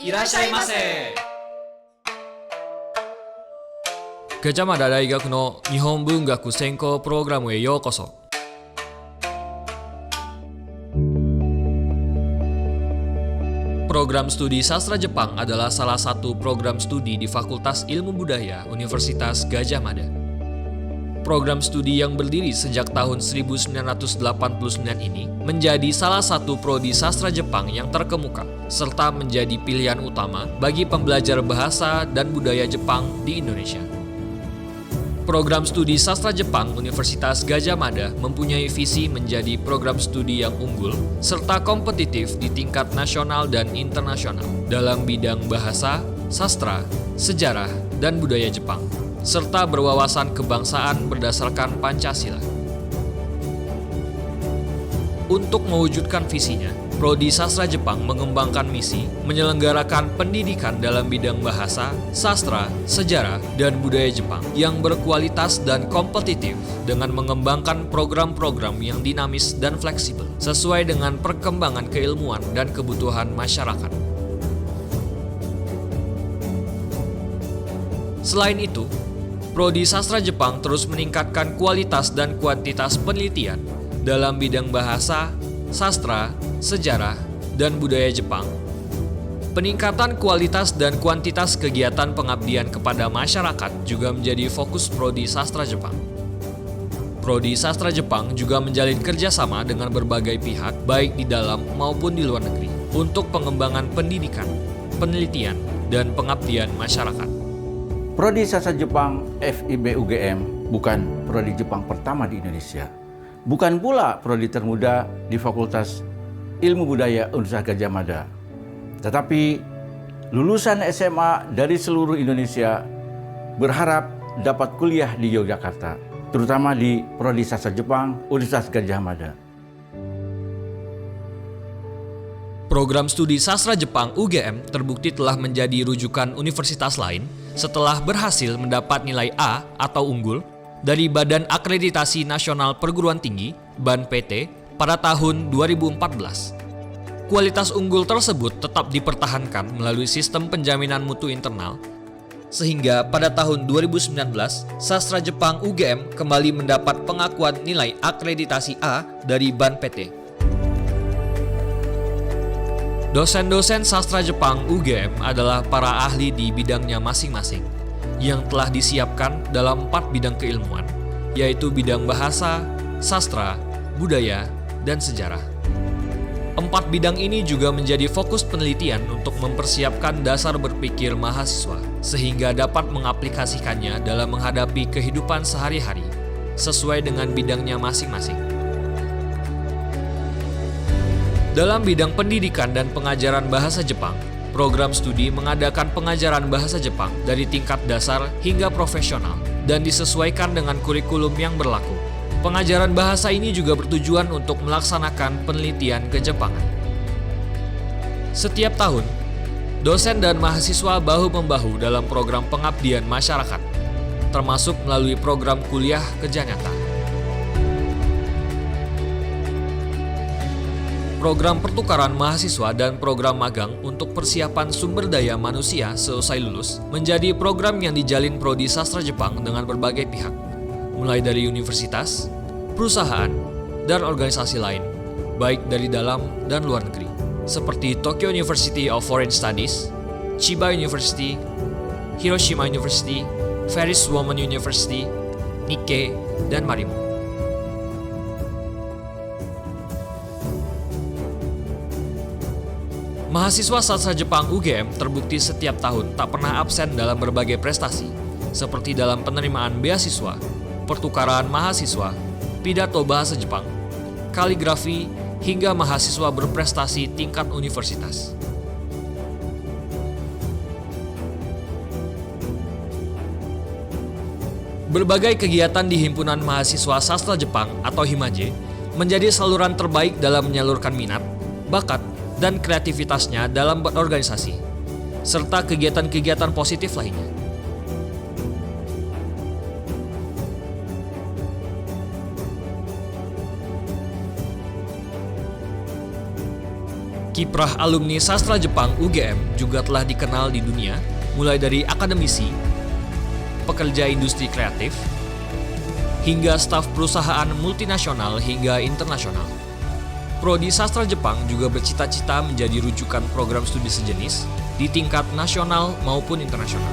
Irashaimase! Gajah Mada Daigaku no Nihon Bungaku Senkou Programu e Youkoso. Program studi sastra Jepang adalah salah satu program studi di Fakultas Ilmu Budaya Universitas Gadjah Mada. Program studi yang berdiri sejak tahun 1989 ini menjadi salah satu prodi sastra Jepang yang terkemuka, serta menjadi pilihan utama bagi pembelajar bahasa dan budaya Jepang di Indonesia. Program studi sastra Jepang Universitas Gadjah Mada mempunyai visi menjadi program studi yang unggul serta kompetitif di tingkat nasional dan internasional dalam bidang bahasa, sastra, sejarah, dan budaya Jepang, serta berwawasan kebangsaan berdasarkan Pancasila. Untuk mewujudkan visinya, Prodi Sastra Jepang mengembangkan misi menyelenggarakan pendidikan dalam bidang bahasa, sastra, sejarah, dan budaya Jepang yang berkualitas dan kompetitif dengan mengembangkan program-program yang dinamis dan fleksibel sesuai dengan perkembangan keilmuan dan kebutuhan masyarakat. Selain itu, Prodi Sastra Jepang terus meningkatkan kualitas dan kuantitas penelitian dalam bidang bahasa, sastra, sejarah, dan budaya Jepang. Peningkatan kualitas dan kuantitas kegiatan pengabdian kepada masyarakat juga menjadi fokus Prodi Sastra Jepang. Prodi Sastra Jepang juga menjalin kerjasama dengan berbagai pihak, baik di dalam maupun di luar negeri, untuk pengembangan pendidikan, penelitian, dan pengabdian masyarakat. Prodi Sastra Jepang FIB UGM bukan prodi Jepang pertama di Indonesia. Bukan pula prodi termuda di Fakultas Ilmu Budaya Universitas Gadjah Mada. Tetapi lulusan SMA dari seluruh Indonesia berharap dapat kuliah di Yogyakarta, terutama di Prodi Sastra Jepang Universitas Gadjah Mada. Program studi sastra Jepang UGM terbukti telah menjadi rujukan universitas lain setelah berhasil mendapat nilai A atau unggul dari Badan Akreditasi Nasional Perguruan Tinggi (BAN-PT) pada tahun 2014. Kualitas unggul tersebut tetap dipertahankan melalui sistem penjaminan mutu internal, sehingga pada tahun 2019, sastra Jepang UGM kembali mendapat pengakuan nilai akreditasi A dari BAN-PT. Dosen-dosen sastra Jepang UGM adalah para ahli di bidangnya masing-masing, yang telah disiapkan dalam 4 bidang keilmuan, yaitu bidang bahasa, sastra, budaya, dan sejarah. 4 bidang ini juga menjadi fokus penelitian untuk mempersiapkan dasar berpikir mahasiswa, sehingga dapat mengaplikasikannya dalam menghadapi kehidupan sehari-hari, sesuai dengan bidangnya masing-masing. Dalam bidang pendidikan dan pengajaran bahasa Jepang, program studi mengadakan pengajaran bahasa Jepang dari tingkat dasar hingga profesional dan disesuaikan dengan kurikulum yang berlaku. Pengajaran bahasa ini juga bertujuan untuk melaksanakan penelitian kejepangan. Setiap tahun, dosen dan mahasiswa bahu-membahu dalam program pengabdian masyarakat, termasuk melalui program kuliah kerja nyata. Program pertukaran mahasiswa dan program magang untuk persiapan sumber daya manusia seusai lulus menjadi program yang dijalin Prodi Sastra Jepang dengan berbagai pihak, mulai dari universitas, perusahaan, dan organisasi lain, baik dari dalam dan luar negeri, seperti Tokyo University of Foreign Studies, Chiba University, Hiroshima University, Ferris Woman University, Nikkei, dan Marimo. Mahasiswa sastra Jepang UGM terbukti setiap tahun tak pernah absen dalam berbagai prestasi, seperti dalam penerimaan beasiswa, pertukaran mahasiswa, pidato bahasa Jepang, kaligrafi, hingga mahasiswa berprestasi tingkat universitas. Berbagai kegiatan di Himpunan Mahasiswa Sastra Jepang atau Himaje menjadi saluran terbaik dalam menyalurkan minat, bakat, dan kreativitasnya dalam berorganisasi, serta kegiatan-kegiatan positif lainnya. Kiprah alumni sastra Jepang UGM juga telah dikenal di dunia, mulai dari akademisi, pekerja industri kreatif, hingga staf perusahaan multinasional hingga internasional. Prodi Sastra Jepang juga bercita-cita menjadi rujukan program studi sejenis di tingkat nasional maupun internasional.